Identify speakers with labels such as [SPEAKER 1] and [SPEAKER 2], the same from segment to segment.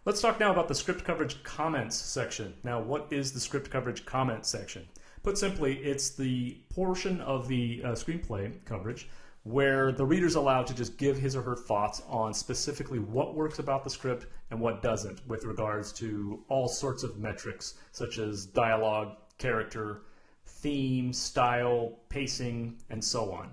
[SPEAKER 1] Let's talk now about the script coverage comments section. Now, what is the script coverage comments section? Put simply, it's the portion of the screenplay coverage where the reader's allowed to just give his or her thoughts on specifically what works about the script and what doesn't with regards to all sorts of metrics such as dialogue, character, theme, style, pacing, and so on.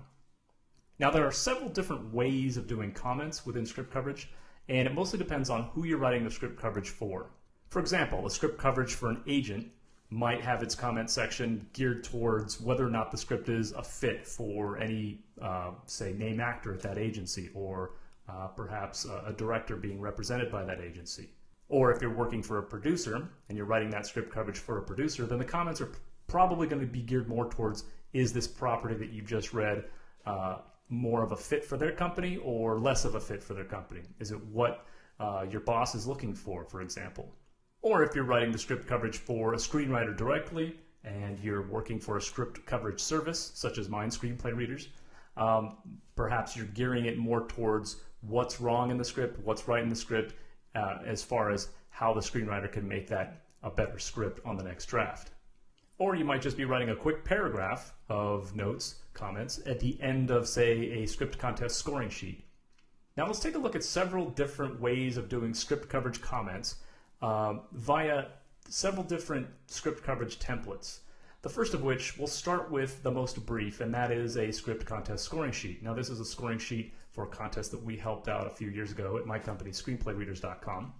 [SPEAKER 1] Now, there are several different ways of doing comments within script coverage, and it mostly depends on who you're writing the script coverage for. For example, a script coverage for an agent might have its comment section geared towards whether or not the script is a fit for any, say, name actor at that agency, or perhaps a director being represented by that agency. Or if you're working for a producer and you're writing that script coverage for a producer, then the comments are probably going to be geared more towards, is this property that you've just read more of a fit for their company or less of a fit for their company? Is it what your boss is looking for example? Or if you're writing the script coverage for a screenwriter directly and you're working for a script coverage service, such as mine, Screenplay Readers, perhaps you're gearing it more towards what's wrong in the script, what's right in the script, as far as how the screenwriter can make that a better script on the next draft. Or you might just be writing a quick paragraph of notes, comments, at the end of, say, a script contest scoring sheet. Now let's take a look at several different ways of doing script coverage comments via several different script coverage templates. The first of which, we'll start with the most brief, and that is a script contest scoring sheet. Now this is a scoring sheet for a contest that we helped out a few years ago at my company, ScreenplayReaders.com.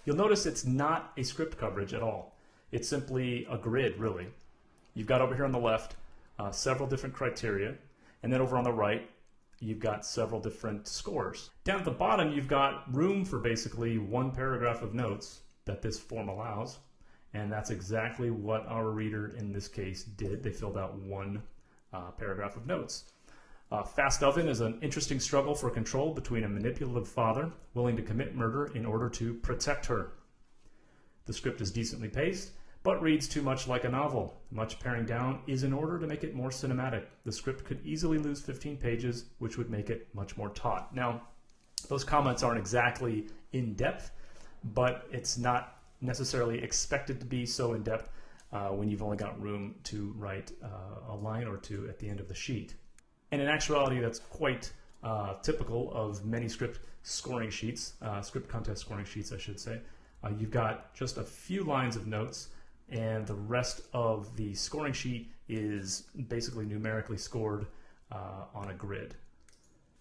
[SPEAKER 1] You'll notice it's not a script coverage at all. It's simply a grid, really. You've got over here on the left several different criteria, and then over on the right, you've got several different scores. Down at the bottom, you've got room for basically one paragraph of notes that this form allows, and that's exactly what our reader in this case did. They filled out one paragraph of notes. Fast Oven is an interesting struggle for control between a manipulative father willing to commit murder in order to protect her. The script is decently paced, but reads too much like a novel. Much paring down is in order to make it more cinematic. The script could easily lose 15 pages, which would make it much more taut. Now, those comments aren't exactly in-depth, but it's not necessarily expected to be so in-depth when you've only got room to write a line or two at the end of the sheet. And in actuality, that's quite typical of many script scoring sheets, script contest scoring sheets, I should say. You've got just a few lines of notes, and the rest of the scoring sheet is basically numerically scored on a grid.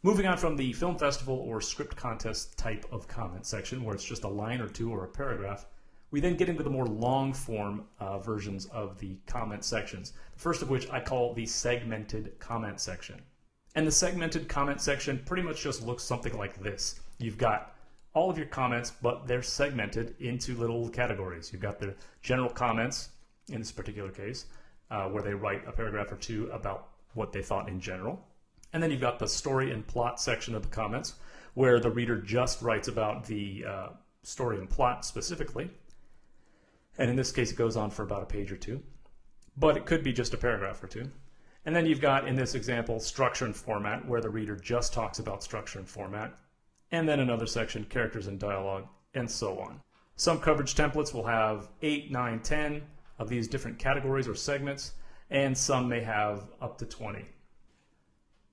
[SPEAKER 1] Moving on from the film festival or script contest type of comment section, where it's just a line or two or a paragraph, we then get into the more long form versions of the comment sections. The first of which I call the segmented comment section. And the segmented comment section pretty much just looks something like this. You've got all of your comments, but they're segmented into little categories. You've got the general comments, in this particular case, where they write a paragraph or two about what they thought in general. And then you've got the story and plot section of the comments, where the reader just writes about the story and plot specifically. And in this case, it goes on for about a page or two, but it could be just a paragraph or two. And then you've got, in this example, structure and format, where the reader just talks about structure and format. And then another section, characters and dialogue, and so on. Some coverage templates will have 8, 9, 10 of these different categories or segments, and some may have up to 20.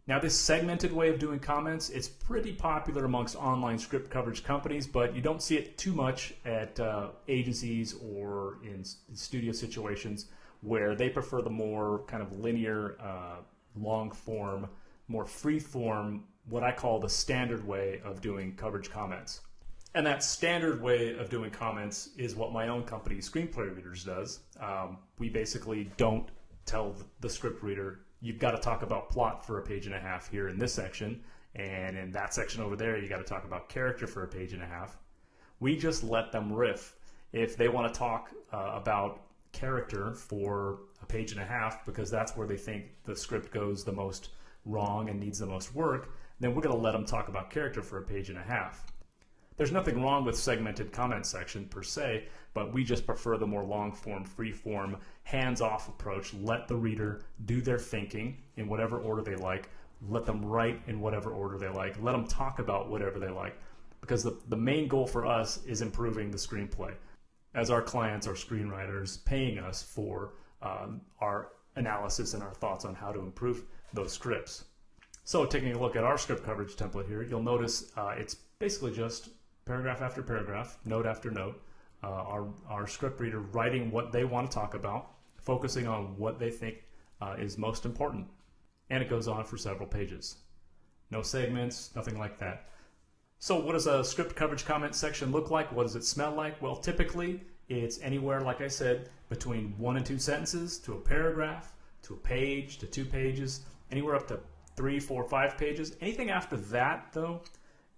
[SPEAKER 1] Now, this segmented way of doing comments, it's pretty popular amongst online script coverage companies, but you don't see it too much at agencies or in studio situations where they prefer the more kind of linear, long form, more free form, what I call the standard way of doing coverage comments. And that standard way of doing comments is what my own company, Screenplay Readers, does. We basically don't tell the script reader, you've got to talk about plot for a page and a half here in this section, and in that section over there, you got to talk about character for a page and a half. We just let them riff. If they want to talk about character for a page and a half, because that's where they think the script goes the most wrong and needs the most work, then we're going to let them talk about character for a page and a half. There's nothing wrong with segmented comment section per se, but we just prefer the more long-form, free-form, hands-off approach. Let the reader do their thinking in whatever order they like. Let them write in whatever order they like. Let them talk about whatever they like, because the main goal for us is improving the screenplay, as our clients are screenwriters paying us for our analysis and our thoughts on how to improve those scripts. So taking a look at our script coverage template here, you'll notice it's basically just paragraph after paragraph, note after note, our script reader writing what they want to talk about, focusing on what they think is most important. And it goes on for several pages. No segments, nothing like that. So what does a script coverage comment section look like? What does it smell like? Well, typically it's anywhere, like I said, between 1 and 2 sentences to a paragraph, to a page, to 2 pages, anywhere up to 3, 4, 5 pages. Anything after that, though,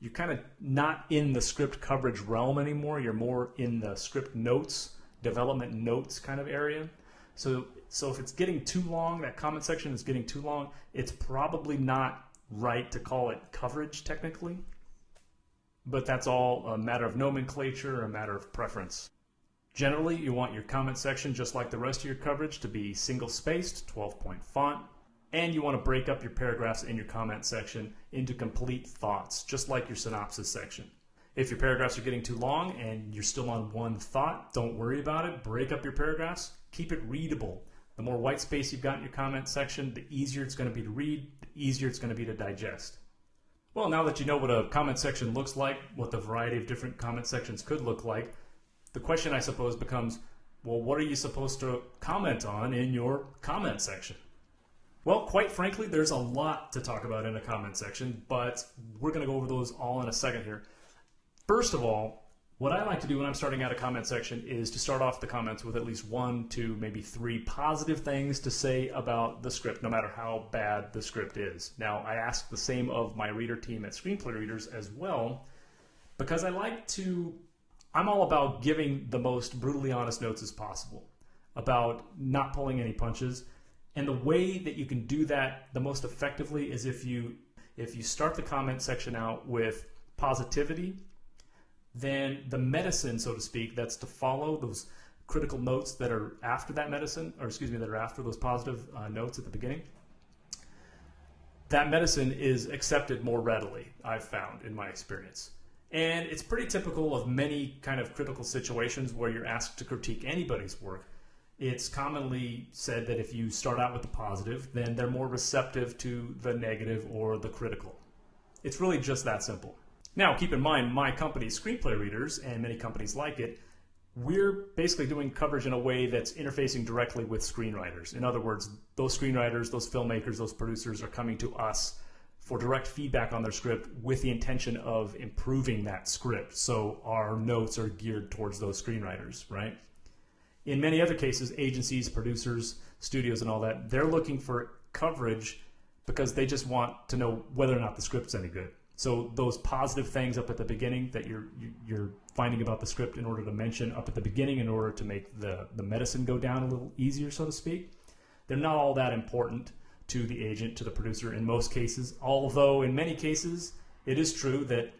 [SPEAKER 1] you're kind of not in the script coverage realm anymore. You're more in the script notes, development notes kind of area. So if it's getting too long, that comment section is getting too long, it's probably not right to call it coverage technically. But that's all a matter of nomenclature, a matter of preference. Generally, you want your comment section, just like the rest of your coverage, to be single-spaced, 12-point font, and you want to break up your paragraphs in your comment section into complete thoughts, just like your synopsis section. If your paragraphs are getting too long and you're still on one thought, don't worry about it. Break up your paragraphs. Keep it readable. The more white space you've got in your comment section, the easier it's going to be to read, the easier it's going to be to digest. Well, now that you know what a comment section looks like, what the variety of different comment sections could look like, the question, I suppose, becomes, well, what are you supposed to comment on in your comment section? Well, quite frankly, there's a lot to talk about in a comment section, but we're going to go over those all in a second here. First of all, what I like to do when I'm starting out a comment section is to start off the comments with at least 1, 2, maybe 3 positive things to say about the script, no matter how bad the script is. Now, I ask the same of my reader team at Screenplay Readers as well, because I'm all about giving the most brutally honest notes as possible, about not pulling any punches. And the way that you can do that the most effectively is if you start the comment section out with positivity, then the medicine, so to speak, that's to follow, those critical notes that are after that medicine, or excuse me, that are after those positive notes at the beginning, that medicine is accepted more readily, I've found in my experience. And it's pretty typical of many kind of critical situations where you're asked to critique anybody's work. It's commonly said that if you start out with the positive, then they're more receptive to the negative or the critical. It's really just that simple. Now, keep in mind, my company, Screenplay Readers, and many companies like it, we're basically doing coverage in a way that's interfacing directly with screenwriters. In other words, those screenwriters, those filmmakers, those producers are coming to us for direct feedback on their script with the intention of improving that script. So our notes are geared towards those screenwriters, right? In many other cases, agencies, producers, studios, and all that, they're looking for coverage because they just want to know whether or not the script's any good. So those positive things up at the beginning that you're finding about the script in order to mention up at the beginning in order to make the medicine go down a little easier, so to speak, they're not all that important to the agent, to the producer in most cases, although in many cases it is true that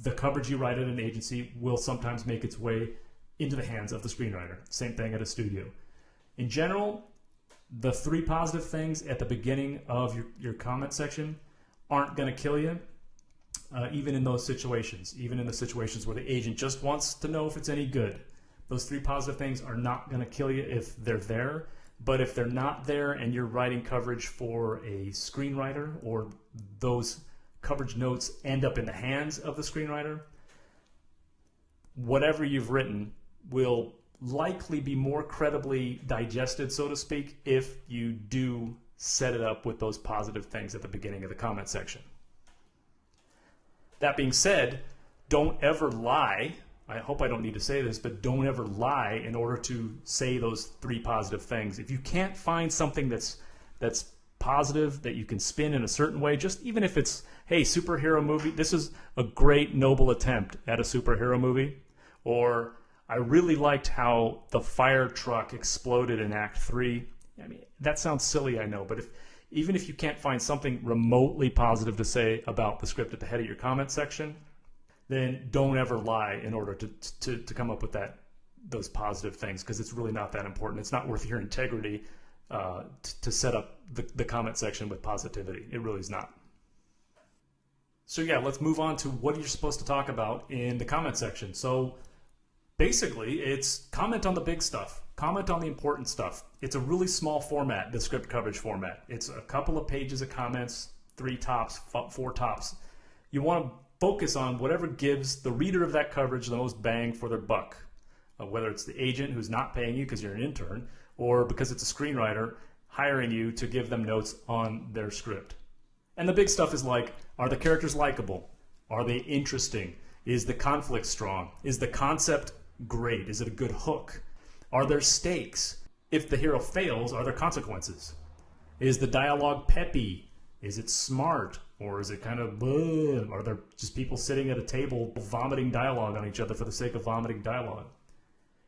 [SPEAKER 1] the coverage you write at an agency will sometimes make its way into the hands of the screenwriter. Same thing at a studio. In general, the 3 positive things at the beginning of your comment section aren't going to kill you, even in those situations, even in the situations where the agent just wants to know if it's any good. Those 3 positive things are not going to kill you if they're there, but if they're not there and you're writing coverage for a screenwriter or those coverage notes end up in the hands of the screenwriter, whatever you've written will likely be more credibly digested, so to speak, if you do set it up with those positive things at the beginning of the comment section. That being said, don't ever lie. I hope I don't need to say this, but don't ever lie in order to say those 3 positive things. If you can't find something that's positive that you can spin in a certain way, just even if it's, hey, superhero movie, this is a great noble attempt at a superhero movie, or I really liked how the fire truck exploded in Act 3. I mean, that sounds silly, I know, but even if you can't find something remotely positive to say about the script at the head of your comment section, then don't ever lie in order to come up with those positive things, because it's really not that important. It's not worth your integrity to set up the comment section with positivity. It really is not. So yeah, let's move on to what you're supposed to talk about in the comment section. So basically, it's comment on the big stuff. Comment on the important stuff. It's a really small format, the script coverage format. It's a couple of pages of comments, 3 tops, 4 tops. You want to focus on whatever gives the reader of that coverage the most bang for their buck. Whether it's the agent who's not paying you because you're an intern, or because it's a screenwriter hiring you to give them notes on their script. And the big stuff is like, are the characters likable? Are they interesting? Is the conflict strong? Is the concept great? Is it a good hook? Are there stakes? If the hero fails, are there consequences? Is the dialogue peppy? Is it smart? Or is it kind of, bleh? Are there just people sitting at a table vomiting dialogue on each other for the sake of vomiting dialogue?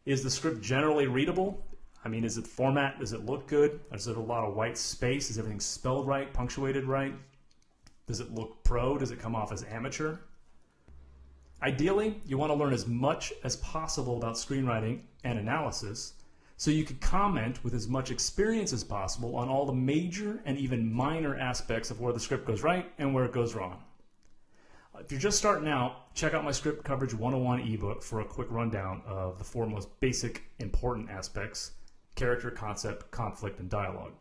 [SPEAKER 1] Is the script generally readable? I mean, is it format? Does it look good? Is it a lot of white space? Is everything spelled right, punctuated right? Does it look pro? Does it come off as amateur? Ideally, you want to learn as much as possible about screenwriting and analysis so you can comment with as much experience as possible on all the major and even minor aspects of where the script goes right and where it goes wrong. If you're just starting out, check out my Script Coverage 101 ebook for a quick rundown of the 4 most basic important aspects: character, concept, conflict, and dialogue.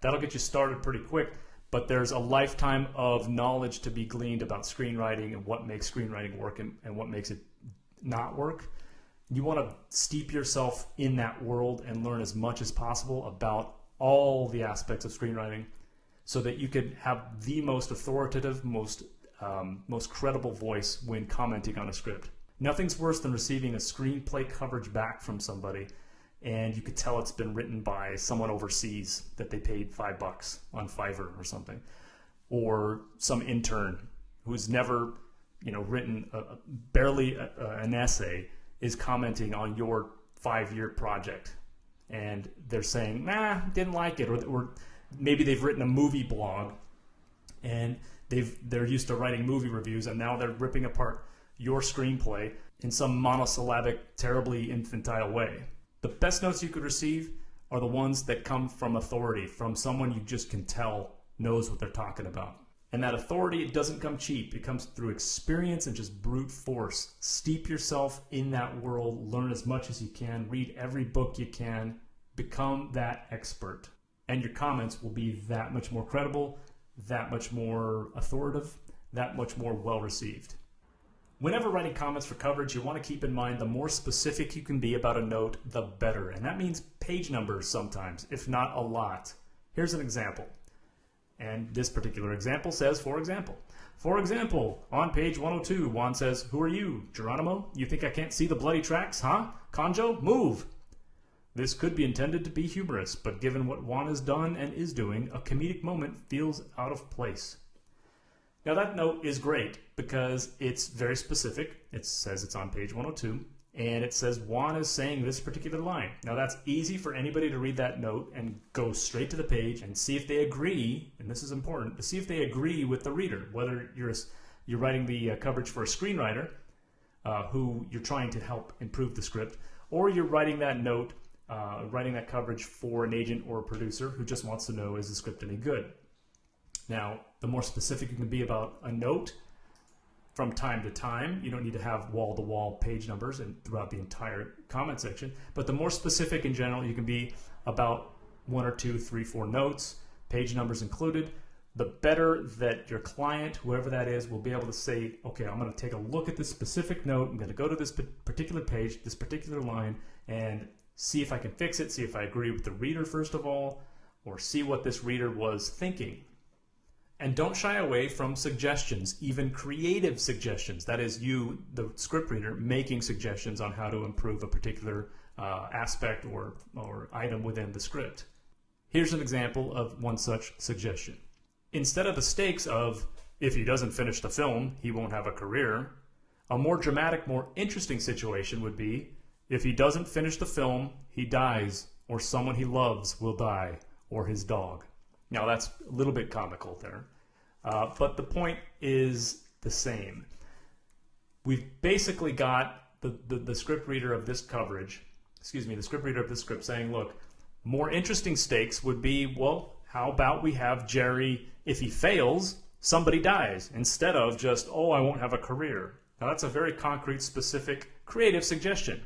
[SPEAKER 1] That'll get you started pretty quick, but there's a lifetime of knowledge to be gleaned about screenwriting and what makes screenwriting work and what makes it not work. You want to steep yourself in that world and learn as much as possible about all the aspects of screenwriting so that you can have the most authoritative, most credible voice when commenting on a script. Nothing's worse than receiving a screenplay coverage back from somebody and you could tell it's been written by someone overseas that they paid $5 on Fiverr or something, or some intern who's never, written barely an essay is commenting on your 5-year project, and they're saying, "Nah, didn't like it," or maybe they've written a movie blog and they're used to writing movie reviews, and now they're ripping apart your screenplay in some monosyllabic, terribly infantile way. The best notes you could receive are the ones that come from authority, from someone you just can tell knows what they're talking about. And that authority, it doesn't come cheap. It comes through experience and just brute force. Steep yourself in that world, learn as much as you can, read every book you can, become that expert. And your comments will be that much more credible, that much more authoritative, that much more well-received. Whenever writing comments for coverage, you want to keep in mind the more specific you can be about a note, the better. And that means page numbers sometimes, if not a lot. Here's an example. And this particular example says, for example, on page 102, Juan says, "Who are you, Geronimo? You think I can't see the bloody tracks, huh? Conjo, move!" This could be intended to be humorous, but given what Juan has done and is doing, a comedic moment feels out of place. Now that note is great because it's very specific. It says it's on page 102, and it says Juan is saying this particular line. Now that's easy for anybody to read that note and go straight to the page and see if they agree, and this is important, to see if they agree with the reader, whether you're writing the coverage for a screenwriter who you're trying to help improve the script, or you're writing that note, writing that coverage for an agent or a producer who just wants to know, is the script any good? Now, the more specific you can be about a note from time to time, you don't need to have wall-to-wall page numbers and throughout the entire comment section, but the more specific in general you can be about 1 or 2, 3, 4 notes, page numbers included, the better that your client, whoever that is, will be able to say, okay, I'm going to take a look at this specific note, I'm going to go to this particular page, this particular line, and see if I can fix it, see if I agree with the reader first of all, or see what this reader was thinking. And don't shy away from suggestions, even creative suggestions. That is you, the script reader, making suggestions on how to improve a particular aspect or item within the script. Here's an example of one such suggestion. Instead of the stakes of, if he doesn't finish the film, he won't have a career, a more dramatic, more interesting situation would be, if he doesn't finish the film, he dies, or someone he loves will die, or his dog. Now that's a little bit comical there, but the point is the same. We've basically got the script reader of this coverage, the script reader of this script saying, look, more interesting stakes would be, well, how about we have Jerry, if he fails, somebody dies, instead of just, oh, I won't have a career. Now that's a very concrete, specific, creative suggestion.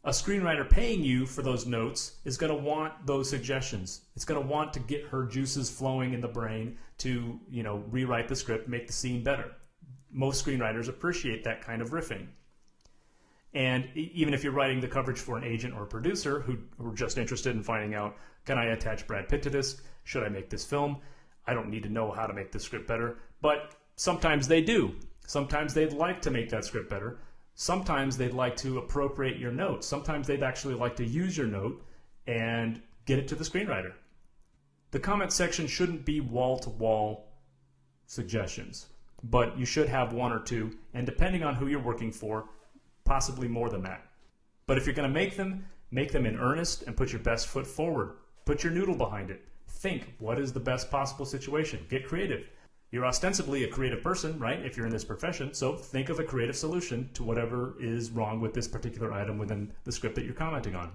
[SPEAKER 1] A screenwriter paying you for those notes is going to want those suggestions. It's going to want to get her juices flowing in the brain to, rewrite the script, make the scene better. Most screenwriters appreciate that kind of riffing. And even if you're writing the coverage for an agent or a producer who are just interested in finding out, can I attach Brad Pitt to this? Should I make this film? I don't need to know how to make the script better. But sometimes they do. Sometimes they'd like to make that script better. Sometimes they'd like to appropriate your note. Sometimes they'd actually like to use your note and get it to the screenwriter. The comment section shouldn't be wall-to-wall suggestions, but you should have one or two, and depending on who you're working for, possibly more than that. But if you're going to make them in earnest and put your best foot forward. Put your noodle behind it. Think, what is the best possible situation? Get creative. You're ostensibly a creative person, right, if you're in this profession, so think of a creative solution to whatever is wrong with this particular item within the script that you're commenting on.